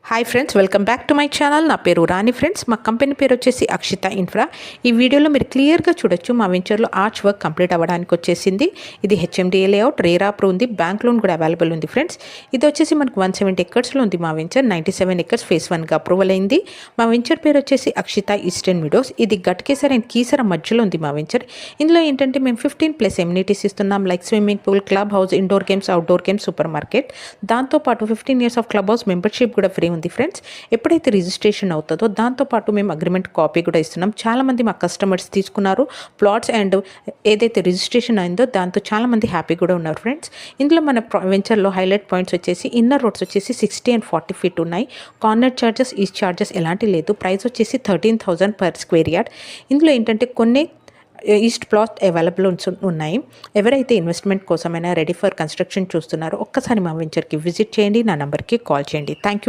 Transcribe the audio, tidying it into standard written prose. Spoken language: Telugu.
Hi friends, welcome back to my channel. నా పేరు రాణి. ఫ్రెండ్స్, మా కంపెనీ పేరు వచ్చేసి అక్షిత ఇన్ఫ్రా. ఈ వీడియోలో మీరు క్లియర్గా చూడొచ్చు మా వెంచర్లో ఆర్చ్ వర్క్ కంప్లీట్ అవ్వడానికి వచ్చేసింది. ఇది హెచ్ఎండిఏ లేఅవుట్, రేరాప్రో ఉంది, బ్యాంక్ లోన్ కూడా అవైలబుల్ ఉంది. ఫ్రెండ్స్, ఇది వచ్చేసి మనకు 170 ఎకర్స్లో ఉంది మా వెంచర్. 97 ఎకర్స్ ఫేస్ 1గా అప్రూవల్ అయింది. మా వెంచర్ పేరు వచ్చేసి అక్షిత ఈస్టర్న్ మీడోస్. ఇది గట్కేసర్ అండ్ కీసర మధ్యలో ఉంది మా వెంచర్. ఇందులో ఏంటంటే మేము 15+ ఎమ్యూనిటీస్ ఇస్తున్నాం, like swimming pool, club house, indoor games, outdoor games, supermarket. దాంతోపాటు 15 years of club house membership కూడా ఫ్రీ ఉంది. ఫ్రెండ్స్, ఎప్పుడైతే రిజిస్ట్రేషన్ అవుతుందో దాంతోపాటు మేము అగ్రిమెంట్ కాపీ కూడా ఇస్తున్నాం. చాలామంది మా కస్టమర్స్ తీసుకున్నారు ప్లాట్స్, అండ్ ఏదైతే రిజిస్ట్రేషన్ అయిందో దాంతో చాలామంది హ్యాపీ కూడా ఉన్నారు. ఫ్రెండ్స్, ఇందులో మన వెంచర్లో హైలైట్ పాయింట్స్ వచ్చేసి ఇన్నర్ రోడ్స్ వచ్చేసి 60 and 40 feet ఉన్నాయి. కార్నర్ చార్జెస్, ఈస్ట్ చార్జెస్ ఎలాంటి లేదు. ప్రైస్ వచ్చేసి 13,000 per square yard. ఇందులో ఏంటంటే కొన్ని ఈస్ట్ ప్లాట్ అవైలబుల్ ఉన్నాయి. ఎవరైతే ఇన్వెస్ట్మెంట్ కోసమైనా రెడీ ఫర్ కన్స్ట్రక్షన్ చూస్తున్నారో ఒక్కసారి మా వెంచర్కి విజిట్ చేయండి, నా నెంబర్కి కాల్ చేయండి. Thank you.